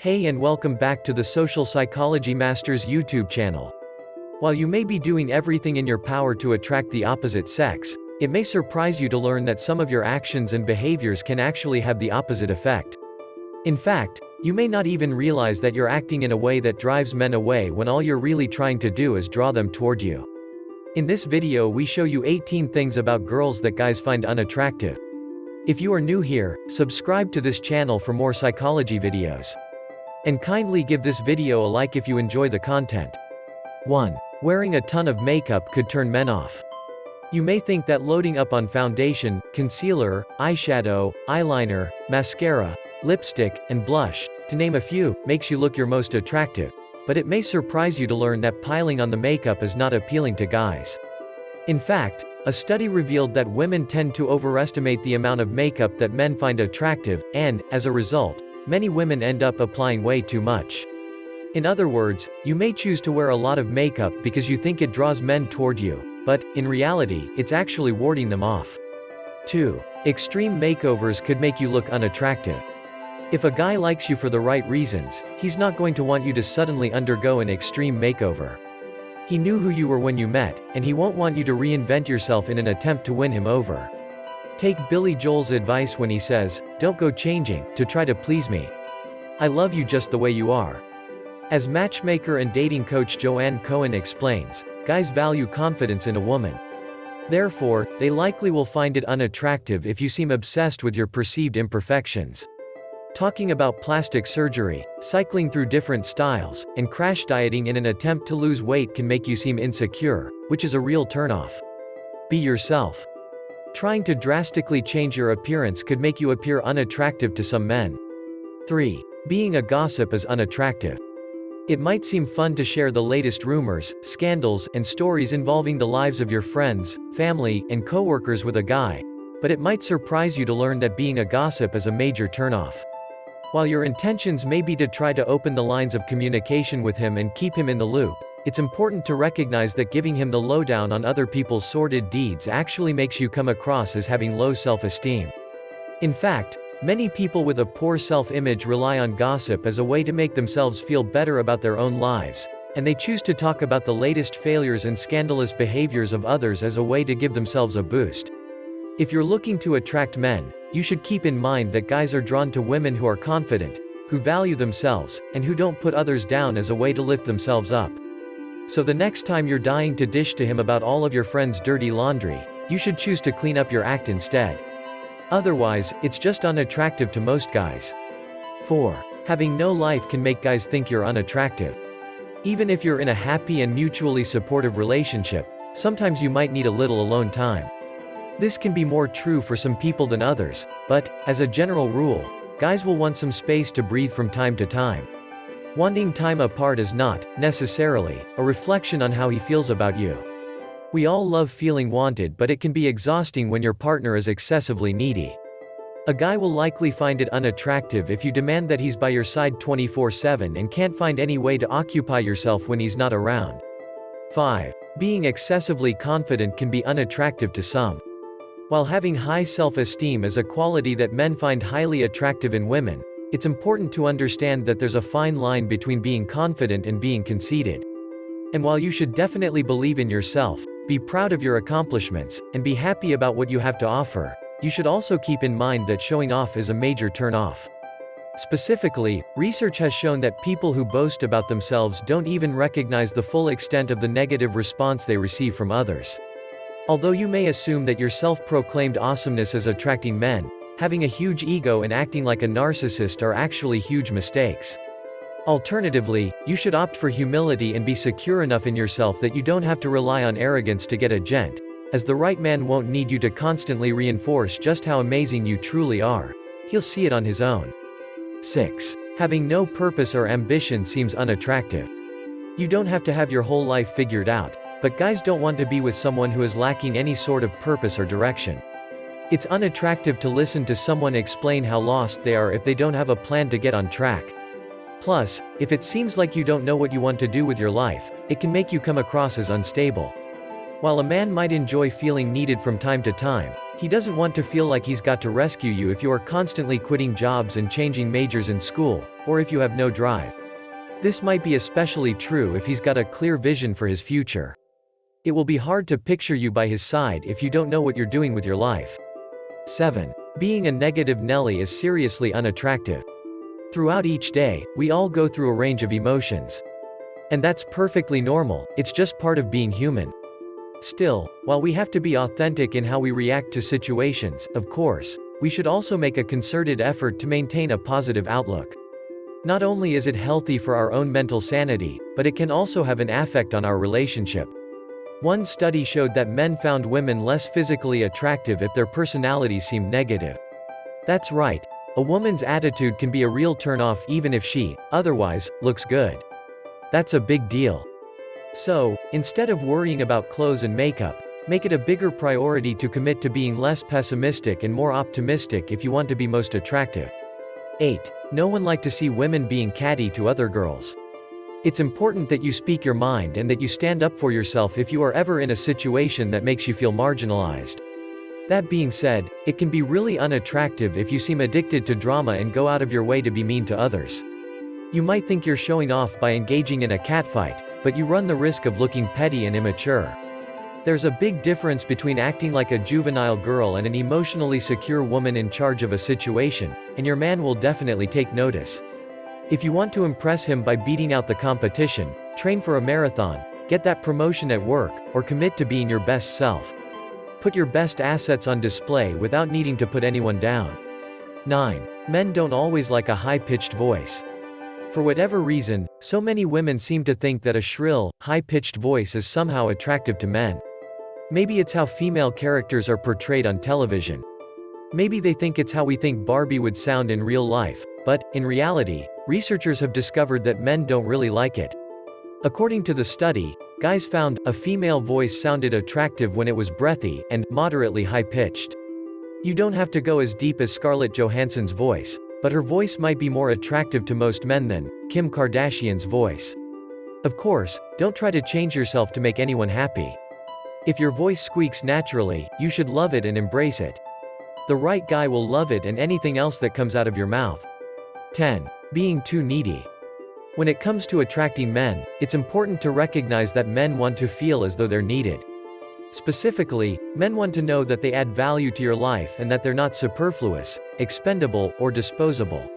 Hey and welcome back to the Social Psychology Masters YouTube channel. While you may be doing everything in your power to attract the opposite sex, it may surprise you to learn that some of your actions and behaviors can actually have the opposite effect. In fact, you may not even realize that you're acting in a way that drives men away when all you're really trying to do is draw them toward you. In this video we show you 18 things about girls that guys find unattractive. If you are new here, subscribe to this channel for more psychology videos. And kindly give this video a like if you enjoy the content. 1. Wearing a ton of makeup could turn men off. You may think that loading up on foundation, concealer, eyeshadow, eyeliner, mascara, lipstick, and blush, to name a few, makes you look your most attractive. But it may surprise you to learn that piling on the makeup is not appealing to guys. In fact, a study revealed that women tend to overestimate the amount of makeup that men find attractive, and, as a result, many women end up applying way too much. In other words, you may choose to wear a lot of makeup because you think it draws men toward you, but, in reality, it's actually warding them off. 2. Extreme makeovers could make you look unattractive. If a guy likes you for the right reasons, he's not going to want you to suddenly undergo an extreme makeover. He knew who you were when you met, and he won't want you to reinvent yourself in an attempt to win him over. Take Billy Joel's advice when he says, "Don't go changing, to try to please me. I love you just the way you are." As matchmaker and dating coach Joanne Cohen explains, guys value confidence in a woman. Therefore, they likely will find it unattractive if you seem obsessed with your perceived imperfections. Talking about plastic surgery, cycling through different styles, and crash dieting in an attempt to lose weight can make you seem insecure, which is a real turnoff. Be yourself. Trying to drastically change your appearance could make you appear unattractive to some men. 3. Being a gossip is unattractive. It might seem fun to share the latest rumors, scandals, and stories involving the lives of your friends, family, and coworkers with a guy, but it might surprise you to learn that being a gossip is a major turnoff. While your intentions may be to try to open the lines of communication with him and keep him in the loop, it's important to recognize that giving him the lowdown on other people's sordid deeds actually makes you come across as having low self-esteem. In fact, many people with a poor self-image rely on gossip as a way to make themselves feel better about their own lives, and they choose to talk about the latest failures and scandalous behaviors of others as a way to give themselves a boost. If you're looking to attract men, you should keep in mind that guys are drawn to women who are confident, who value themselves, and who don't put others down as a way to lift themselves up. So the next time you're dying to dish to him about all of your friends' dirty laundry, you should choose to clean up your act instead. Otherwise, it's just unattractive to most guys. 4. Having no life can make guys think you're unattractive. Even if you're in a happy and mutually supportive relationship, sometimes you might need a little alone time. This can be more true for some people than others, but, as a general rule, guys will want some space to breathe from time to time. Wanting time apart is not, necessarily, a reflection on how he feels about you. We all love feeling wanted, but it can be exhausting when your partner is excessively needy. A guy will likely find it unattractive if you demand that he's by your side 24/7 and can't find any way to occupy yourself when he's not around. 5. Being excessively confident can be unattractive to some. While having high self-esteem is a quality that men find highly attractive in women, it's important to understand that there's a fine line between being confident and being conceited. And while you should definitely believe in yourself, be proud of your accomplishments, and be happy about what you have to offer, you should also keep in mind that showing off is a major turn-off. Specifically, research has shown that people who boast about themselves don't even recognize the full extent of the negative response they receive from others. Although you may assume that your self-proclaimed awesomeness is attracting men, having a huge ego and acting like a narcissist are actually huge mistakes. Alternatively, you should opt for humility and be secure enough in yourself that you don't have to rely on arrogance to get a gent, as the right man won't need you to constantly reinforce just how amazing you truly are. He'll see it on his own. 6. Having no purpose or ambition seems unattractive. You don't have to have your whole life figured out, but guys don't want to be with someone who is lacking any sort of purpose or direction. It's unattractive to listen to someone explain how lost they are if they don't have a plan to get on track. Plus, if it seems like you don't know what you want to do with your life, it can make you come across as unstable. While a man might enjoy feeling needed from time to time, He doesn't want to feel like he's got to rescue you if you are constantly quitting jobs and changing majors in school, or if you have no drive. This might be especially true if he's got a clear vision for his future. It will be hard to picture you by his side if you don't know what you're doing with your life. 7. Being a negative Nelly is seriously unattractive. Throughout each day, we all go through a range of emotions. And that's perfectly normal, it's just part of being human. Still, while we have to be authentic in how we react to situations, of course, we should also make a concerted effort to maintain a positive outlook. Not only is it healthy for our own mental sanity, but it can also have an effect on our relationship. One study showed that men found women less physically attractive if their personality seemed negative. That's right, a woman's attitude can be a real turn-off even if she, otherwise, looks good. That's a big deal. So, instead of worrying about clothes and makeup, make it a bigger priority to commit to being less pessimistic and more optimistic if you want to be most attractive. 8. No one likes to see women being catty to other girls. It's important that you speak your mind and that you stand up for yourself if you are ever in a situation that makes you feel marginalized. That being said, it can be really unattractive if you seem addicted to drama and go out of your way to be mean to others. You might think you're showing off by engaging in a catfight, but you run the risk of looking petty and immature. There's a big difference between acting like a juvenile girl and an emotionally secure woman in charge of a situation, and your man will definitely take notice. If you want to impress him by beating out the competition, train for a marathon, get that promotion at work, or commit to being your best self. Put your best assets on display without needing to put anyone down. 9. Men don't always like a high-pitched voice. For whatever reason, so many women seem to think that a shrill, high-pitched voice is somehow attractive to men. Maybe it's how female characters are portrayed on television. Maybe they think it's how we think Barbie would sound in real life, but, in reality, researchers have discovered that men don't really like it. According to the study, guys found a female voice sounded attractive when it was breathy and moderately high-pitched. You don't have to go as deep as Scarlett Johansson's voice, but her voice might be more attractive to most men than Kim Kardashian's voice. Of course, don't try to change yourself to make anyone happy. If your voice squeaks naturally, you should love it and embrace it. The right guy will love it and anything else that comes out of your mouth. 10. Being too needy. When it comes to attracting men, it's important to recognize that men want to feel as though they're needed. Specifically, men want to know that they add value to your life and that they're not superfluous, expendable, or disposable.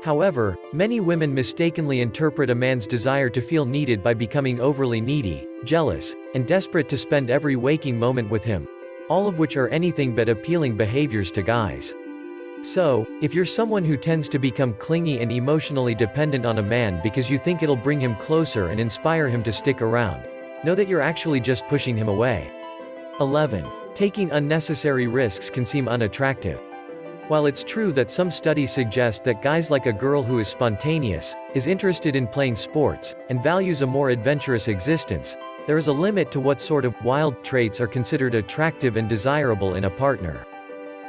However, many women mistakenly interpret a man's desire to feel needed by becoming overly needy, jealous, and desperate to spend every waking moment with him, all of which are anything but appealing behaviors to guys. So, if you're someone who tends to become clingy and emotionally dependent on a man because you think it'll bring him closer and inspire him to stick around, know that you're actually just pushing him away. 11. Taking unnecessary risks can seem unattractive. While it's true that some studies suggest that guys like a girl who is spontaneous, is interested in playing sports, and values a more adventurous existence, there is a limit to what sort of wild traits are considered attractive and desirable in a partner.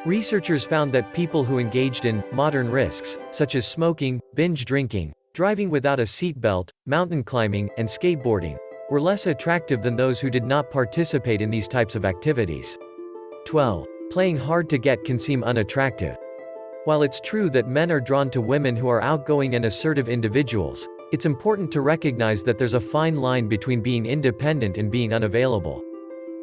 Researchers found that people who engaged in modern risks, such as smoking, binge drinking, driving without a seatbelt, mountain climbing, and skateboarding, were less attractive than those who did not participate in these types of activities. 12. Playing hard to get can seem unattractive. While it's true that men are drawn to women who are outgoing and assertive individuals, it's important to recognize that there's a fine line between being independent and being unavailable.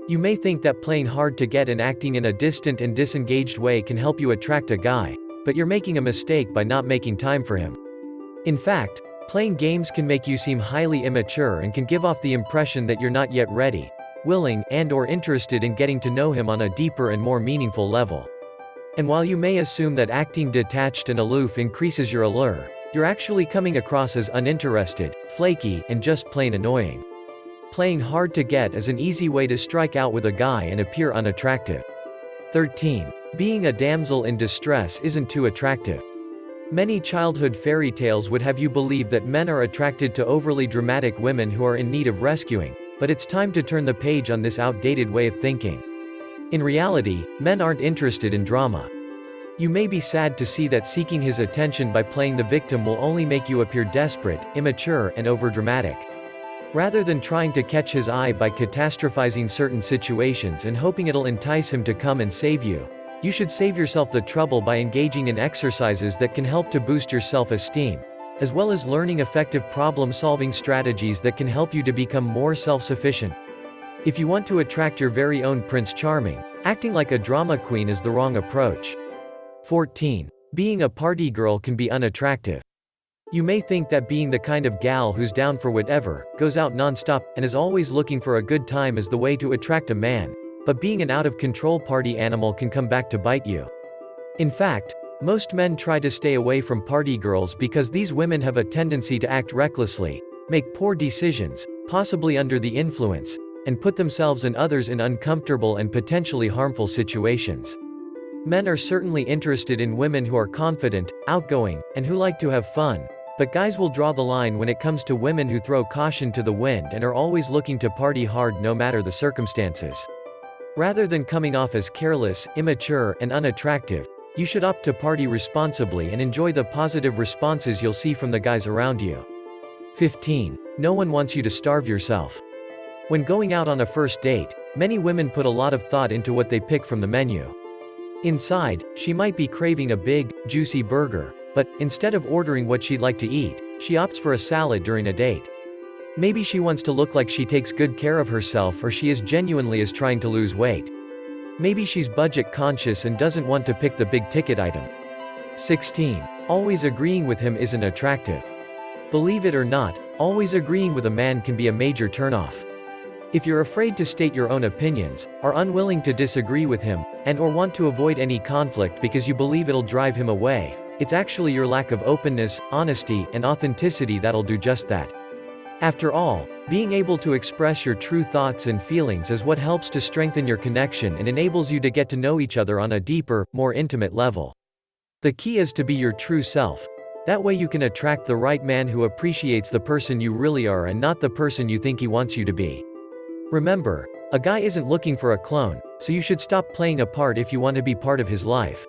You may think that playing hard to get and acting in a distant and disengaged way can help you attract a guy, but you're making a mistake by not making time for him. In fact, playing games can make you seem highly immature and can give off the impression that you're not yet ready, willing, and/or interested in getting to know him on a deeper and more meaningful level. And while you may assume that acting detached and aloof increases your allure, you're actually coming across as uninterested, flaky, and just plain annoying. Playing hard to get is an easy way to strike out with a guy and appear unattractive. 13. Being a damsel in distress isn't too attractive. Many childhood fairy tales would have you believe that men are attracted to overly dramatic women who are in need of rescuing, but it's time to turn the page on this outdated way of thinking. In reality, men aren't interested in drama. You may be sad to see that seeking his attention by playing the victim will only make you appear desperate, immature, and overdramatic. Rather than trying to catch his eye by catastrophizing certain situations and hoping it'll entice him to come and save you, you should save yourself the trouble by engaging in exercises that can help to boost your self-esteem, as well as learning effective problem-solving strategies that can help you to become more self-sufficient. If you want to attract your very own Prince Charming, acting like a drama queen is the wrong approach. 14. Being a party girl can be unattractive. You may think that being the kind of gal who's down for whatever, goes out non-stop, and is always looking for a good time is the way to attract a man, but being an out-of-control party animal can come back to bite you. In fact, most men try to stay away from party girls because these women have a tendency to act recklessly, make poor decisions, possibly under the influence, and put themselves and others in uncomfortable and potentially harmful situations. Men are certainly interested in women who are confident, outgoing, and who like to have fun, but guys will draw the line when it comes to women who throw caution to the wind and are always looking to party hard no matter the circumstances. Rather than coming off as careless, immature, and unattractive, you should opt to party responsibly and enjoy the positive responses you'll see from the guys around you. 15. No one wants you to starve yourself. When going out on a first date, many women put a lot of thought into what they pick from the menu. Inside, she might be craving a big, juicy burger, but, instead of ordering what she'd like to eat, she opts for a salad during a date. Maybe she wants to look like she takes good care of herself, or she is genuinely trying to lose weight. Maybe she's budget conscious and doesn't want to pick the big ticket item. 16. Always agreeing with him isn't attractive. Believe it or not, always agreeing with a man can be a major turnoff. If you're afraid to state your own opinions, are unwilling to disagree with him, and/or want to avoid any conflict because you believe it'll drive him away, it's actually your lack of openness, honesty, and authenticity that'll do just that. After all, being able to express your true thoughts and feelings is what helps to strengthen your connection and enables you to get to know each other on a deeper, more intimate level. The key is to be your true self. That way you can attract the right man who appreciates the person you really are and not the person you think he wants you to be. Remember, a guy isn't looking for a clone, so you should stop playing a part if you want to be part of his life.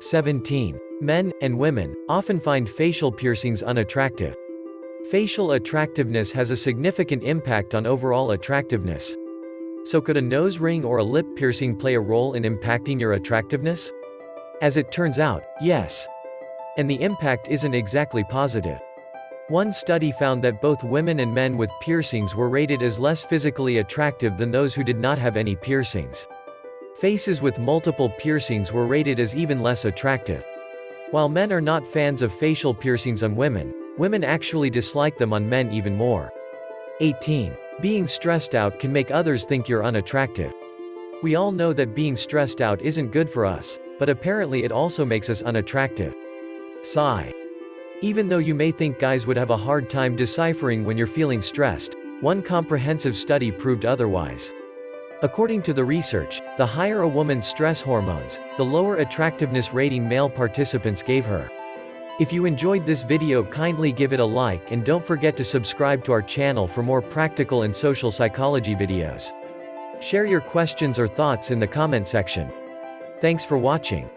17. Men, and women, often find facial piercings unattractive. Facial attractiveness has a significant impact on overall attractiveness. So could a nose ring or a lip piercing play a role in impacting your attractiveness? As it turns out, yes. And the impact isn't exactly positive. One study found that both women and men with piercings were rated as less physically attractive than those who did not have any piercings. Faces with multiple piercings were rated as even less attractive. While men are not fans of facial piercings on women, women actually dislike them on men even more. 18. Being stressed out can make others think you're unattractive. We all know that being stressed out isn't good for us, but apparently it also makes us unattractive. Sigh. Even though you may think guys would have a hard time deciphering when you're feeling stressed, one comprehensive study proved otherwise. According to the research, the higher a woman's stress hormones, the lower attractiveness rating male participants gave her. If you enjoyed this video, kindly give it a like and don't forget to subscribe to our channel for more practical and social psychology videos. Share your questions or thoughts in the comment section. Thanks for watching.